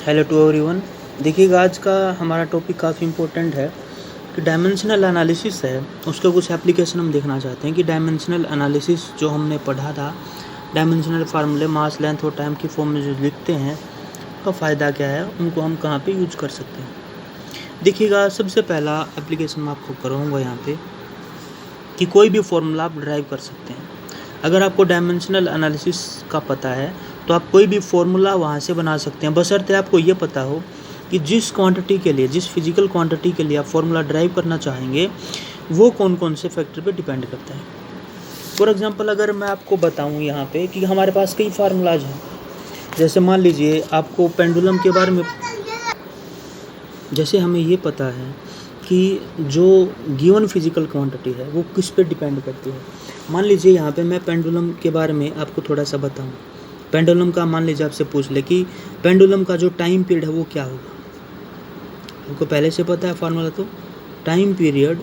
Hello to everyone. देखिएगा आज का हमारा टॉपिक काफ़ी इम्पोर्टेंट है कि डायमेंशनल एनालिसिस है, उसका कुछ एप्लीकेशन हम देखना चाहते हैं कि डायमेंशनल एनालिसिस जो हमने पढ़ा था, डायमेंशनल फार्मूले मास लेंथ और टाइम की फॉर्म में जो लिखते हैं उसका फ़ायदा क्या है, उनको हम कहाँ पे यूज कर सकते हैं। देखिएगा सबसे पहला एप्लीकेशन मैं आपको कराऊँगा यहाँ पे कि कोई भी फॉर्मूला आप ड्राइव कर सकते हैं। अगर आपको डायमेंशनल एनालिसिस का पता है तो आप कोई भी फॉर्मूला वहाँ से बना सकते हैं, बशर्ते आपको ये पता हो कि जिस क्वांटिटी के लिए, जिस फिजिकल क्वांटिटी के लिए आप फॉर्मूला ड्राइव करना चाहेंगे वो कौन कौन से फैक्टर पे डिपेंड करता है। फॉर एग्जांपल अगर मैं आपको बताऊं यहाँ पे कि हमारे पास कई फार्मूलाज हैं, जैसे मान लीजिए आपको पेंडुलम के बारे में, जैसे हमें ये पता है कि जो गिवन फिजिकल क्वांटिटी है वो किस पे डिपेंड करती है। मान लीजिए यहाँ पे मैं पेंडुलम के बारे में आपको थोड़ा सा बताऊँ। पेंडुलम का मान लीजिए आपसे पूछ ले कि पेंडुलम का जो टाइम पीरियड है वो क्या होगा। आपको पहले से पता है फार्मूला, तो टाइम पीरियड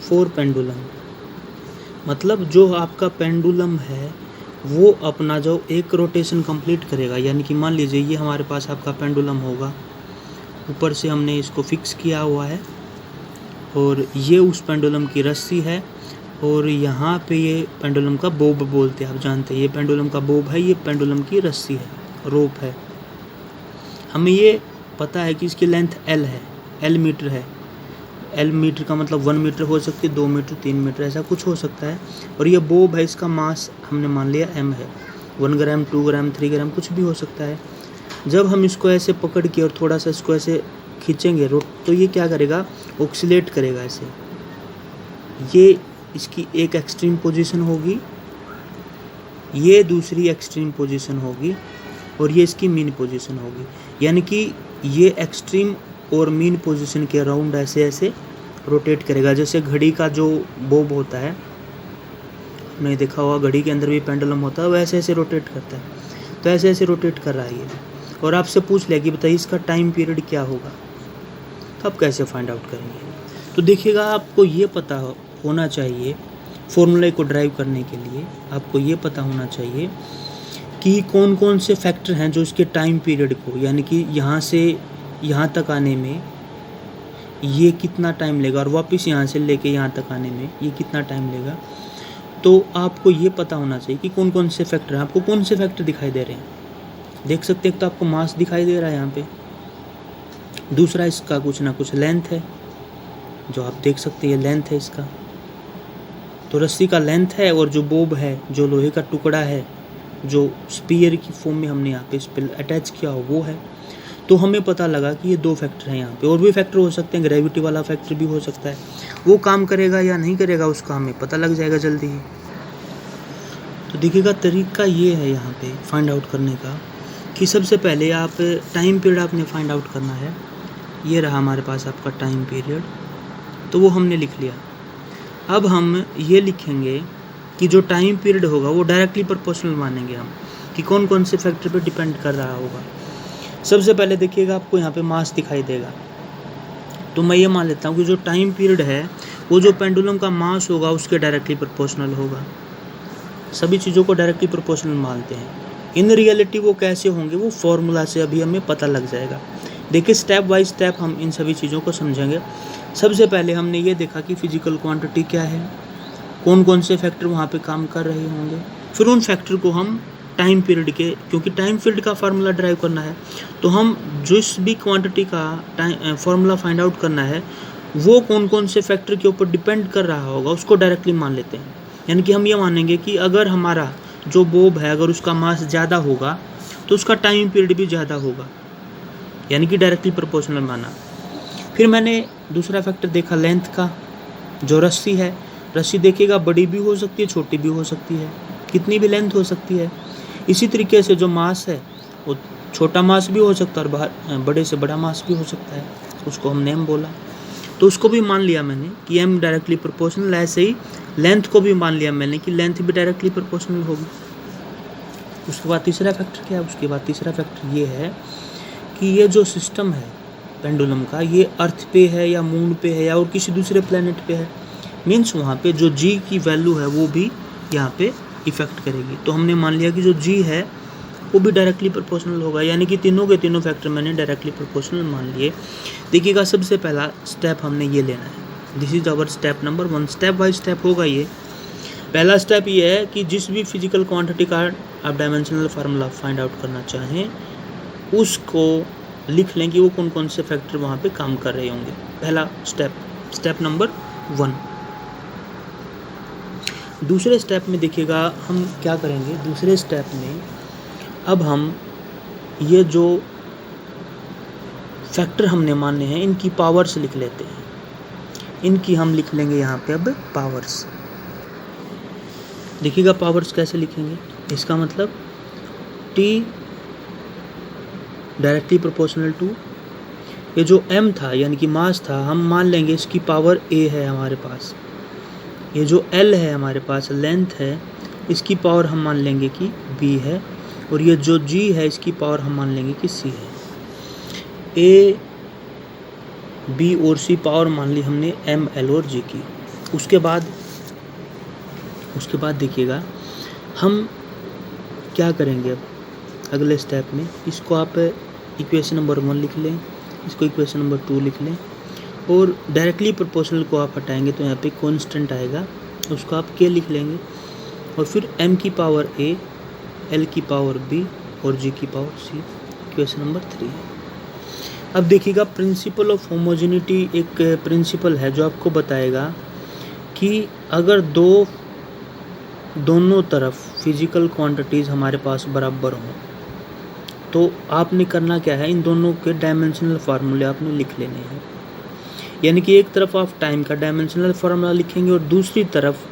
फॉर पेंडुलम, मतलब जो आपका पेंडुलम है वो अपना जो एक रोटेशन कंप्लीट करेगा, यानी कि मान लीजिए ये हमारे पास आपका पेंडुलम होगा, ऊपर से हमने इसको फिक्स किया हुआ है और ये उस पेंडुलम की रस्सी है और यहाँ पे ये पेंडुलम का बोब बोलते हैं, आप जानते हैं ये पेंडुलम का बोब है, ये पेंडुलम की रस्सी है, रोप है। हमें ये पता है कि इसकी लेंथ L है, L मीटर है। L मीटर का मतलब 1 मीटर हो सकती है, 2 मीटर, 3 मीटर, ऐसा कुछ हो सकता है। और ये बोब है, इसका मास हमने मान लिया M है, 1 ग्राम, 2 ग्राम, 3 ग्राम, कुछ भी हो सकता है। जब हम इसको ऐसे पकड़ के और थोड़ा सा इसको ऐसे खींचेंगे तो ये क्या करेगा, ऑक्सीलेट करेगा ऐसे। ये इसकी एक एक्सट्रीम पोजीशन होगी, ये दूसरी एक्सट्रीम पोजीशन होगी और ये इसकी मीन पोजीशन होगी। यानी कि ये एक्सट्रीम और मीन पोजीशन के अराउंड ऐसे ऐसे रोटेट करेगा। जैसे घड़ी का जो बोब होता है, आपने देखा होगा घड़ी के अंदर भी पेंडुलम होता है, वो ऐसे ऐसे रोटेट करता है। तो ऐसे ऐसे रोटेट कर रहा है ये, और आपसे पूछ लिया कि बताइए इसका टाइम पीरियड क्या होगा, तो आप कैसे फाइंड आउट करेंगे। तो देखिएगा आपको ये पता होना चाहिए, फॉर्मूले को ड्राइव करने के लिए आपको ये पता होना चाहिए कि कौन कौन से फैक्टर हैं जो इसके टाइम पीरियड को, यानी कि यहाँ से यहाँ तक आने में ये कितना टाइम लेगा और वापस यहाँ से लेके यहाँ तक आने में ये कितना टाइम लेगा। तो आपको ये पता होना चाहिए कि कौन कौन से फैक्टर हैं। आपको कौन से फैक्टर दिखाई दे रहे हैं, देख सकते हैं। तो आपको मास दिखाई दे रहा है यहाँ पे, दूसरा इसका कुछ ना कुछ लेंथ है, जो आप देख सकते हैं ये लेंथ है इसका, तो रस्सी का लेंथ है, और जो बोब है, जो लोहे का टुकड़ा है, जो स्पीयर की फॉर्म में हमने यहाँ पे इस पर अटैच किया हो वो है। तो हमें पता लगा कि ये 2 फैक्टर हैं यहाँ पे, और भी फैक्टर हो सकते हैं, ग्रेविटी वाला फैक्टर भी हो सकता है। वो काम करेगा या नहीं करेगा उसका हमें पता लग जाएगा जल्दी ही। तो देखिएगा तरीका ये है यहाँ पे फाइंड आउट करने का कि सबसे पहले आप टाइम पीरियड आपने फाइंड आउट करना है। ये रहा हमारे पास आपका टाइम पीरियड, तो वो हमने लिख लिया। अब हम ये लिखेंगे कि जो टाइम पीरियड होगा वो डायरेक्टली प्रोपोर्शनल मानेंगे हम, कि कौन कौन से फैक्टर पे डिपेंड कर रहा होगा। सबसे पहले देखिएगा आपको यहाँ पे मास दिखाई देगा, तो मैं ये मान लेता हूँ कि जो टाइम पीरियड है वो जो पेंडुलम का मास होगा उसके डायरेक्टली प्रोपोर्शनल होगा। सभी चीज़ों को डायरेक्टली प्रोपोर्शनल मानते हैं। इन रियलिटी वो कैसे होंगे वो फॉर्मूला से अभी हमें पता लग जाएगा। देखिए स्टेप बाय स्टेप हम इन सभी चीज़ों को समझेंगे। सबसे पहले हमने ये देखा कि फिजिकल क्वांटिटी क्या है, कौन कौन से फैक्टर वहाँ पे काम कर रहे होंगे। फिर उन फैक्टर को हम टाइम पीरियड के, क्योंकि टाइम पीरियड का फार्मूला ड्राइव करना है, तो हम जिस भी क्वांटिटी का टाइम फार्मूला फाइंड आउट करना है वो कौन कौन से फैक्टर के ऊपर डिपेंड कर रहा होगा उसको डायरेक्टली मान लेते हैं। यानी कि हम ये मानेंगे कि अगर हमारा जो बोब है अगर उसका मास ज़्यादा होगा तो उसका टाइम पीरियड भी ज़्यादा होगा, यानी कि डायरेक्टली प्रोपोर्शनल माना। फिर मैंने दूसरा फैक्टर देखा लेंथ का, जो रस्सी है, रस्सी देखिएगा बड़ी भी हो सकती है, छोटी भी हो सकती है, कितनी भी लेंथ हो सकती है। इसी तरीके से जो मास है वो छोटा मास भी हो सकता है और बड़े से बड़ा मास भी हो सकता है, उसको हमने M बोला, तो उसको भी मान लिया मैंने कि M डायरेक्टली प्रोपोर्शनल। ऐसे ही लेंथ को भी मान लिया मैंने कि लेंथ भी डायरेक्टली प्रोपोर्शनल होगी। उसके बाद तीसरा फैक्टर क्या है, उसके बाद तीसरा फैक्टर ये है कि ये जो सिस्टम है पेंडुलम का, ये अर्थ पे है या मून पे है या और किसी दूसरे प्लेनेट पे है, मीन्स वहाँ पे जो G की वैल्यू है वो भी यहाँ पे इफ़ेक्ट करेगी। तो हमने मान लिया कि जो G है वो भी डायरेक्टली प्रोपोर्शनल होगा, यानी कि तीनों के तीनों फैक्टर मैंने डायरेक्टली प्रोपोर्शनल मान लिए। देखिएगा सबसे पहला स्टेप हमने ये लेना है, this is our step number 1। Step by step होगा ये। पहला स्टेप ये है कि जिस भी फिजिकल क्वांटिटी का आप डायमेंशनल फार्मूला फाइंड आउट करना चाहें उसको लिख लें कि वो कौन कौन से फैक्टर वहाँ पे काम कर रहे होंगे। पहला स्टेप नंबर 1। दूसरे स्टेप में देखिएगा हम क्या करेंगे, दूसरे स्टेप में अब हम ये जो फैक्टर हमने माने हैं इनकी पावर्स लिख लेते हैं। इनकी हम लिख लेंगे यहाँ पे अब पावर्स। देखिएगा पावर्स कैसे लिखेंगे, इसका मतलब T डायरेक्टली प्रोपोर्शनल टू ये जो m था यानी कि मास था, हम मान लेंगे इसकी पावर a है हमारे पास। ये जो l है हमारे पास लेंथ है, इसकी पावर हम मान लेंगे कि b है। और ये जो g है इसकी पावर हम मान लेंगे कि c है। a b और c पावर मान ली हमने m l और g की। उसके बाद देखिएगा हम क्या करेंगे अब अगले स्टेप में। इसको आप इक्वेशन नंबर 1 लिख लें, इसको इक्वेशन नंबर 2 लिख लें, और डायरेक्टली प्रोपोर्शनल को आप हटाएंगे तो यहाँ पे कांस्टेंट आएगा, उसको आप k लिख लेंगे। और फिर m की पावर a, l की पावर b और g की पावर c, इक्वेशन नंबर 3 है। अब देखिएगा प्रिंसिपल ऑफ होमोजेनिटी एक प्रिंसिपल है जो आपको बताएगा कि अगर दोनों तरफ फिजिकल क्वांटिटीज़ हमारे पास बराबर हों तो आपने करना क्या है, इन दोनों के डायमेंशनल फार्मूले आपने लिख लेने हैं। यानी कि एक तरफ आप टाइम का डायमेंशनल फार्मूला लिखेंगे और दूसरी तरफ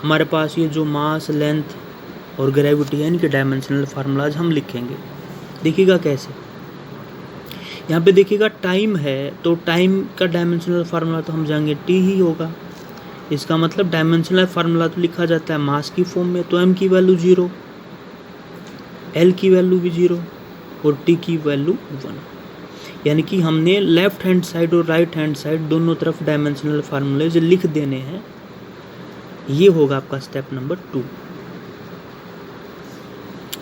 हमारे पास ये जो मास, लेंथ और ग्रेविटी है इनके डायमेंशनल फार्मूलाज हम लिखेंगे। देखिएगा कैसे, यहाँ पे देखिएगा टाइम है तो टाइम का डायमेंशनल फार्मूला तो हम जाएंगे T ही होगा। इसका मतलब डायमेंशनल फार्मूला तो लिखा जाता है मास की फॉर्म में, तो m की वैल्यू 0, l की वैल्यू भी 0 और t की वैल्यू 1। यानी कि हमने लेफ्ट हैंड साइड और राइट हैंड साइड दोनों तरफ डायमेंशनल फार्मूले जो लिख देने हैं। ये होगा आपका स्टेप नंबर 2।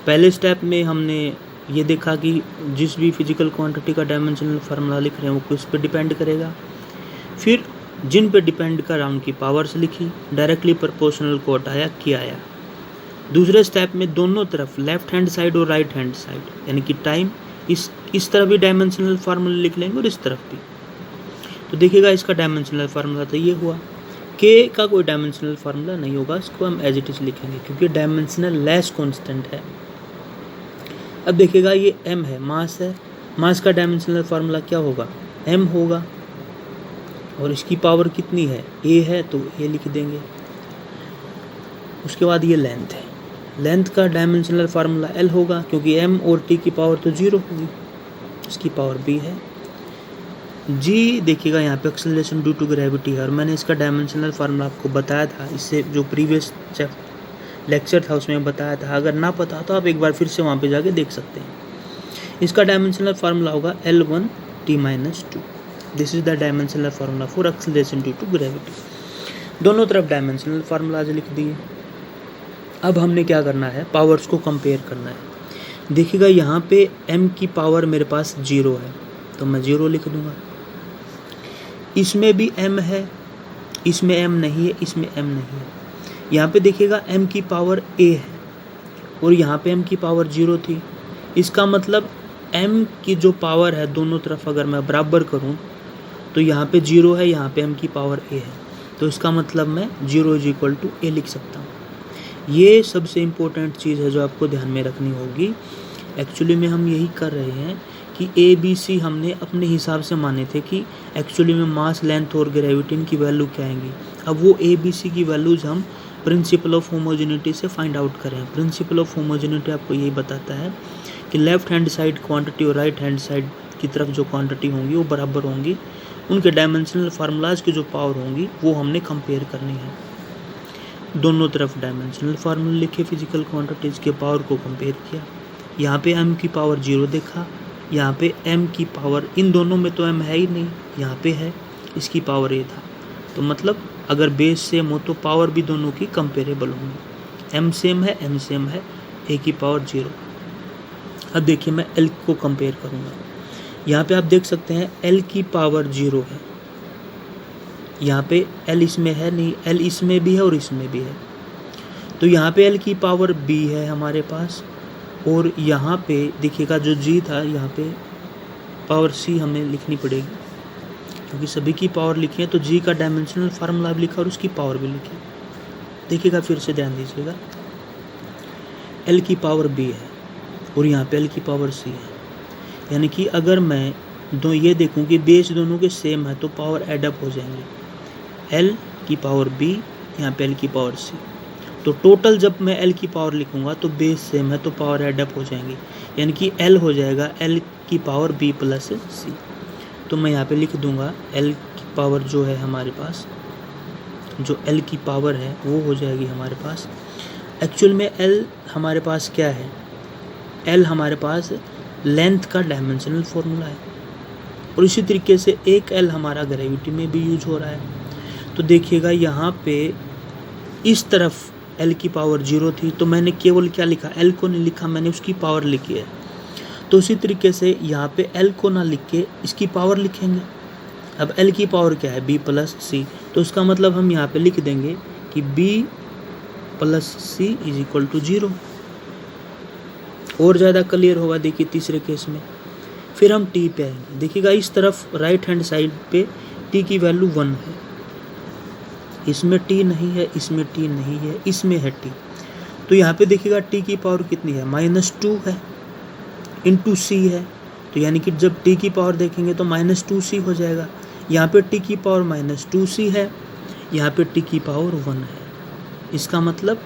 पहले स्टेप में हमने ये देखा कि जिस भी फिजिकल क्वांटिटी का डायमेंशनल फार्मूला लिख रहे हैं वो किस पे डिपेंड करेगा। फिर जिन पे डिपेंड कर रहा उनकी पावर्स लिखी, डायरेक्टली प्रोपोर्शनल को हटाया, किया आया। दूसरे स्टेप में दोनों तरफ लेफ्ट हैंड साइड और राइट हैंड साइड यानी कि टाइम इस तरफ भी डायमेंशनल फार्मूला लिख लेंगे और इस तरफ भी। तो देखिएगा इसका डायमेंशनल फार्मूला तो ये हुआ। k का कोई डायमेंशनल फार्मूला नहीं होगा, इसको हम एज इट इज लिखेंगे क्योंकि डायमेंशनल लेस कांस्टेंट है। अब देखिएगा ये m है, मास है, मास का डायमेंशनल फार्मूला क्या होगा, m होगा। और इसकी पावर कितनी है, a है तो a लिख देंगे। उसके बाद ये लेंथ है, लेंथ का डायमेंशनल फार्मूला l होगा क्योंकि m और t की पावर तो 0 होगी, इसकी पावर b है। g देखिएगा यहाँ पे एक्सेलरेशन ड्यू टू ग्रेविटी है और मैंने इसका डायमेंशनल फार्मूला आपको बताया था, इससे जो प्रीवियस लेक्चर था उसमें बताया था। अगर ना पता तो आप एक बार फिर से वहाँ पे जाके देख सकते हैं। इसका डायमेंशनल फार्मूला होगा L1 T-2। This is the dimensional formula for acceleration due to gravity. दोनों तरफ डायमेंशनल फार्मूला लिख दिए। अब हमने क्या करना है, पावर्स को कंपेयर करना है। देखिएगा यहाँ पे m की पावर मेरे पास 0 है तो मैं 0 लिख दूंगा। इसमें भी m है, इसमें m नहीं है, इसमें m नहीं है। यहाँ पे देखिएगा m की पावर a है और यहाँ पे m की पावर 0 थी। इसका मतलब m की जो पावर है दोनों तरफ अगर मैं बराबर करूँ तो यहाँ पे 0 है, यहाँ पे m की पावर a है, तो इसका मतलब मैं 0 = a लिख सकता हूँ। ये सबसे इम्पोर्टेंट चीज़ है जो आपको ध्यान में रखनी होगी। एक्चुअली में हम यही कर रहे हैं कि a b c हमने अपने हिसाब से माने थे कि एक्चुअली में मास, लेंथ और ग्रेविटी की वैल्यू क्या आएंगी। अब वो a b c की वैल्यूज़ हम प्रिंसिपल ऑफ होमोजेनिटी से फाइंड आउट करें। प्रिंसिपल ऑफ होमोजेनिटी आपको यही बताता है कि लेफ्ट हैंड साइड क्वांटिटी और राइट हैंड साइड की तरफ जो क्वांटिटी होंगी वो बराबर होंगी। उनके डायमेंशनल फार्मूलाज की जो पावर होंगी वो हमने कंपेयर करनी है। दोनों तरफ डायमेंशनल फार्मूला लिखे, फिजिकल क्वांटिटीज़ के पावर को कंपेयर किया। यहाँ पे m की पावर 0 देखा, यहाँ पे m की पावर, इन दोनों में तो m है ही नहीं, यहाँ पे है, इसकी पावर a था। तो मतलब अगर बेस सेम हो तो पावर भी दोनों की कंपेरेबल होंगी। m सेम है, n सेम है, a की पावर 0। अब देखिए मैं L को कंपेयर करूँगा, यहाँ पे आप देख सकते हैं L की पावर 0 है, यहाँ पे L इसमें है नहीं, L इसमें भी है और इसमें भी है, तो यहाँ पे L की पावर B है हमारे पास, और यहाँ पे देखिएगा जो G था यहाँ पे पावर C हमें लिखनी पड़ेगी, क्योंकि सभी की पावर लिखी है तो G का डायमेंशनल फार्मूला भी लिखा और उसकी पावर भी लिखी। देखिएगा फिर से ध्यान दीजिएगा, L की पावर B है और यहाँ पे L की पावर C है, यानी कि अगर मैं ये देखूँ कि बेस दोनों के सेम है तो पावर एडअप हो जाएंगे, L की पावर B यहाँ पे L की पावर C, तो टोटल जब मैं L की पावर लिखूँगा तो बेस सेम है तो पावर एडअप हो जाएंगी, यानी कि L हो जाएगा L की पावर B प्लस C। तो मैं यहाँ पे लिख दूँगा L की पावर जो है हमारे पास, जो L की पावर है वो हो जाएगी हमारे पास, एक्चुअल में L हमारे पास क्या है, L हमारे पास लेंथ का डायमेंशनल फॉर्मूला है, और इसी तरीके से एक L हमारा ग्रेविटी में भी यूज हो रहा है। तो देखिएगा यहाँ पे इस तरफ L की पावर 0 थी तो मैंने केवल क्या लिखा, L को नहीं लिखा, मैंने उसकी पावर लिखी है। तो उसी तरीके से यहाँ पे L को ना लिख के इसकी पावर लिखेंगे। अब L की पावर क्या है, B प्लस C, तो इसका मतलब हम यहाँ पे लिख देंगे कि B plus C is equal to 0। और ज़्यादा क्लियर होगा देखिए तीसरे केस में। फिर हम T पे आएंगे, देखिएगा इस तरफ राइट हैंड साइड पे T की वैल्यू 1 है, इसमें T नहीं है, इसमें T नहीं है, इसमें है T। तो यहाँ पे देखिएगा T की पावर कितनी है, -2 है, इंटू C है, तो यानी कि जब T की पावर देखेंगे तो -2C हो जाएगा। यहाँ पे T की पावर -2C है, यहाँ पे T की पावर 1 है। इसका मतलब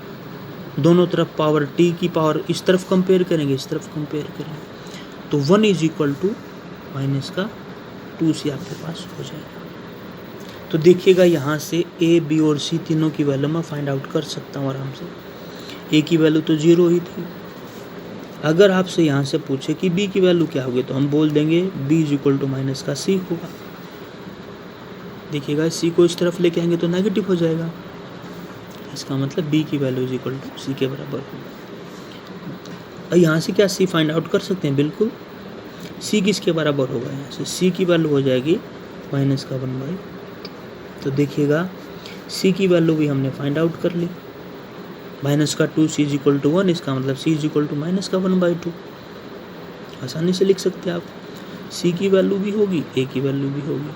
दोनों तरफ पावर T की पावर इस तरफ कंपेयर करेंगे, इस तरफ कंपेयर करेंगे, तो 1 इज इक्वल टू -2C आपके पास हो जाएगा। तो देखिएगा यहाँ से A, B और C तीनों की वैल्यू मैं फाइंड आउट कर सकता हूँ आराम से। A की वैल्यू तो 0 ही थी। अगर आपसे यहाँ से पूछे कि B की वैल्यू क्या होगी तो हम बोल देंगे B is equal to -C होगा। देखिएगा C को इस तरफ लेके आएंगे तो नेगेटिव हो जाएगा, इसका मतलब B की value is equal to C के बराबर होगा। यहाँ से क्या C फाइंड आउट कर सकते हैं, बिल्कुल। C किसके बराबर होगा, यहाँ से C की वैल्यू हो जाएगी -1/2। तो देखिएगा C की वैल्यू भी हमने फाइंड आउट कर ली, -2C इज इक्वल टू 1, इसका मतलब C इज इक्वल टू -1/2। आसानी से लिख सकते हैं आप, C की वैल्यू भी होगी, A की वैल्यू भी होगी,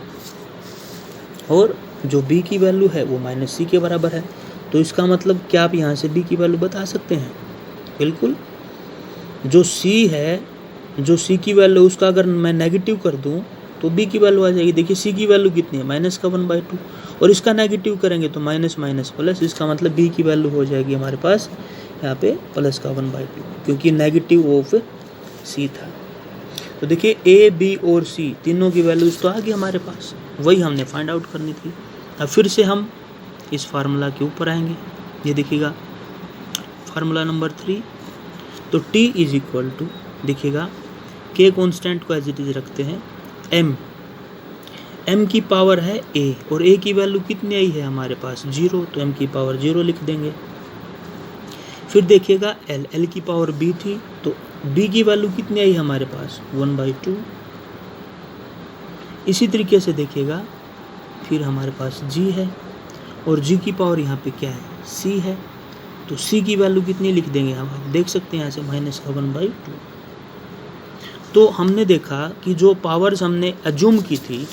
और जो B की वैल्यू है वो -C के बराबर है। तो इसका मतलब क्या आप यहाँ से B की वैल्यू बता सकते हैं, बिल्कुल। जो C है, जो C की वैल्यू उसका अगर मैं नेगेटिव कर दूँ तो B की वैल्यू आ जाएगी। देखिए C की वैल्यू कितनी है, -1/2, और इसका नेगेटिव करेंगे तो माइनस माइनस प्लस, इसका मतलब B की वैल्यू हो जाएगी हमारे पास यहाँ पे +1/2, क्योंकि नेगेटिव ऑफ C था। तो देखिए A, B और C तीनों की वैल्यूज तो आ गई हमारे पास, वही हमने फाइंड आउट करनी थी। अब फिर से हम इस फार्मूला के ऊपर आएंगे, ये देखिएगा फार्मूला नंबर 3। तो T इज इक्वल टू, देखिएगा K कॉन्स्टेंट को एज इट इज रखते हैं, M की पावर है A, और A की वैल्यू कितनी आई है हमारे पास 0, तो M की पावर 0 लिख देंगे। फिर देखिएगा L की पावर B थी, तो B की वैल्यू कितनी आई हमारे पास 1/2। इसी तरीके से देखिएगा फिर हमारे पास G है, और G की पावर यहाँ पे क्या है C है, तो C की वैल्यू कितनी लिख देंगे हम, आप देख सकते हैं यहाँ से -1/2। तो हमने देखा कि जो पावर्स हमने अज्यूम की थी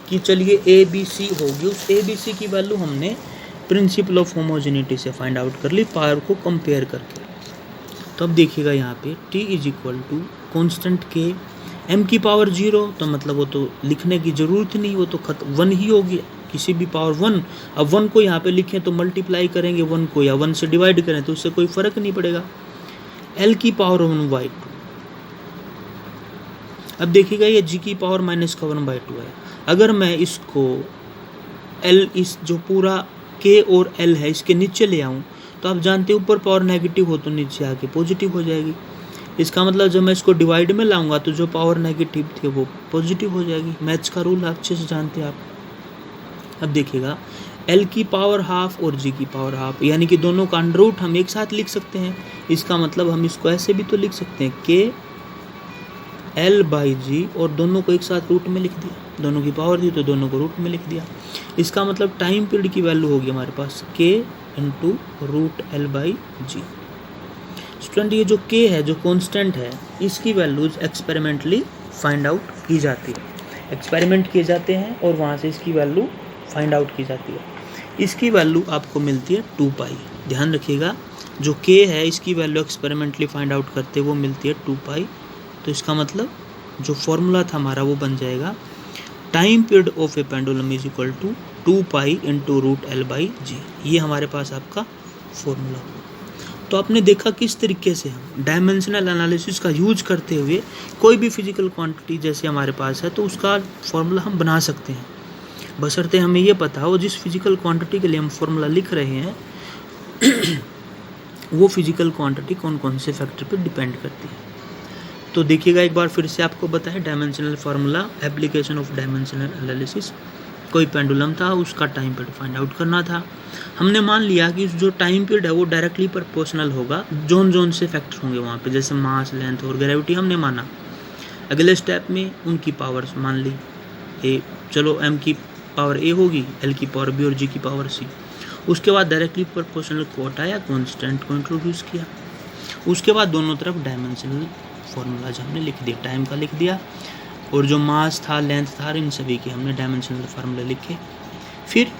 कि चलिए ABC होगी, उस ABC की वैल्यू हमने प्रिंसिपल ऑफ होमोजेनिटी से फाइंड आउट कर ली, पावर को कंपेयर करके। तो अब देखिएगा यहाँ पे T is equal to constant K, M की पावर 0, तो मतलब वो तो लिखने की ज़रूरत नहीं, वो तो 1 ही होगी, किसी भी पावर 1। अब 1 को यहाँ पे लिखें तो मल्टीप्लाई करेंगे 1 को, या 1 से डिवाइड करें तो उससे कोई फ़र्क नहीं पड़ेगा। L की पावर 1/2। अब देखिएगा ये G की पावर -1/2 है। अगर मैं इसको L, इस जो पूरा K और L है इसके नीचे ले आऊँ तो आप जानते हैं ऊपर पावर नेगेटिव हो तो नीचे आके पॉजिटिव हो जाएगी। इसका मतलब जब मैं इसको डिवाइड में लाऊंगा तो जो पावर नेगेटिव थी वो पॉजिटिव हो जाएगी। मैथ्स का रूल अच्छे से जानते हैं आप। अब देखिएगा L की पावर हाफ और G की पावर हाफ, यानी कि दोनों का अंडर रूट हम एक साथ लिख सकते हैं। इसका मतलब हम इसको ऐसे भी तो लिख सकते हैं K L/G और दोनों को एक साथ रूट में लिख दिया, दोनों की पावर थी तो दोनों को रूट में लिख दिया। इसका मतलब टाइम पीरियड की वैल्यू होगी हमारे पास K into root L/G। Student ये जो K है, जो कांस्टेंट है, इसकी वैल्यूज एक्सपेरिमेंटली फाइंड आउट की जाती है। एक्सपेरिमेंट किए जाते हैं और वहाँ से इसकी वैल्यू फाइंड आउट की जाती है। इसकी वैल्यू आपको मिलती है 2 पाई। ध्यान रखिएगा, जो K है इसकी वैल्यू एक्सपेरिमेंटली फाइंड आउट करते वो मिलती है 2 पाई। तो इसका मतलब जो फॉर्मूला था हमारा वो बन जाएगा time period of a pendulum is equal to 2 pi into root L/G। ये हमारे पास आपका फॉर्मूला। तो आपने देखा किस तरीके से हम डायमेंशनल एनालिसिस का यूज करते हुए कोई भी फिजिकल क्वांटिटी जैसे हमारे पास है तो उसका फॉर्मूला हम बना सकते हैं, बशर्ते हमें ये पता हो जिस फिजिकल क्वांटिटी के लिए हम फॉर्मूला लिख रहे हैं वो फिजिकल क्वांटिटी कौन कौन से फैक्टर पे डिपेंड करती है। तो देखिएगा एक बार फिर से आपको बताएं dimensional formula, application of dimensional analysis. कोई पेंडुलम था, उसका टाइम पीरियड फाइंड आउट करना था। हमने मान लिया कि जो टाइम पीरियड है वो डायरेक्टली प्रोपोर्शनल होगा जोन जोन से फैक्टर होंगे वहाँ पे, जैसे मास, लेंथ और ग्रेविटी हमने माना। अगले स्टेप में उनकी पावर्स मान ली, ए चलो m की पावर a होगी, l की पावर b और g की पावर c। उसके बाद डायरेक्टली प्रोपोर्शनल को हटाया, कॉन्स्टेंट को इंट्रोड्यूस किया। उसके बाद दोनों तरफ डायमेंशनल फार्मूलाज हमने लिख दिया, टाइम का लिख दिया और जो मास था, लेंथ था, इन सभी के हमने डायमेंशनल फार्मूले लिखे। फिर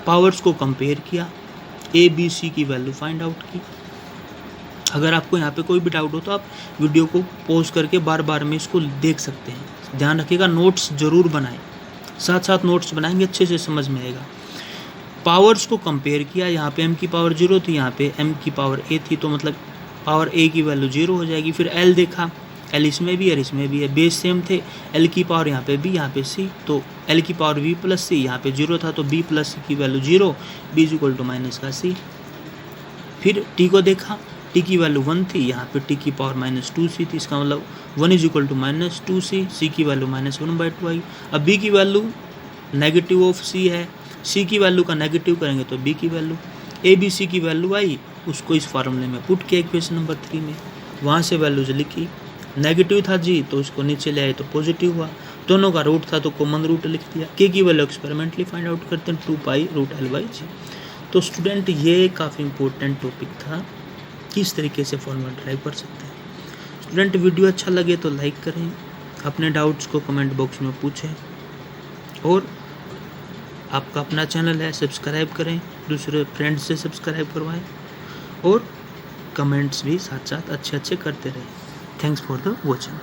पावर्स को कंपेयर किया, ए बी सी की वैल्यू फाइंड आउट की। अगर आपको यहाँ पे कोई भी डाउट हो तो आप वीडियो को पॉज करके बार बार में इसको देख सकते हैं। ध्यान रखिएगा, नोट्स जरूर बनाएं, साथ साथ नोट्स बनाएंगे अच्छे से समझ में आएगा। पावर्स को कंपेयर किया, यहाँ पे m की पावर 0 थी, यहाँ पे m की पावर a थी, तो मतलब पावर a की वैल्यू 0 हो जाएगी। फिर l देखा, l इसमें भी और इसमें भी है, बेस सेम थे। l की पावर यहाँ पे b, यहाँ पे c, तो l की पावर b प्लस c, यहाँ पे 0 था तो b प्लस c की value 0, b is equal to minus का c। फिर t को देखा, t की वैल्यू 1 थी, यहाँ पे t की पावर माइनस 2c थी, इसका मतलब 1 is equal to minus 2c, c की वैल्यू माइनस 1/2 आई। अब b की वैल्यू नेगेटिव ऑफ c है, c की वैल्यू का नेगेटिव करेंगे तो b की वैल्यू, a b c की वैल्यू आई, उसको इस फार्मूले में पुट किया इक्वेशन नंबर 3 में, वहाँ से वैल्यूज लिखी। नेगेटिव था जी तो उसको नीचे ले आए तो पॉजिटिव हुआ, दोनों का रूट था तो कॉमन रूट लिख दिया। k की वैल्यू एक्सपेरिमेंटली फाइंड आउट करते हैं 2 पाई रूट L/G। तो स्टूडेंट ये काफ़ी इंपॉर्टेंट टॉपिक था, किस तरीके से फॉर्मूला ड्राइव कर सकते हैं। स्टूडेंट वीडियो अच्छा लगे तो लाइक करें, अपने डाउट्स को कमेंट बॉक्स में पूछें और आपका अपना चैनल है सब्सक्राइब करें, दूसरे फ्रेंड्स से सब्सक्राइब करवाएं और कमेंट्स भी साथ साथ अच्छे अच्छे करते रहें। Thanks for the watching.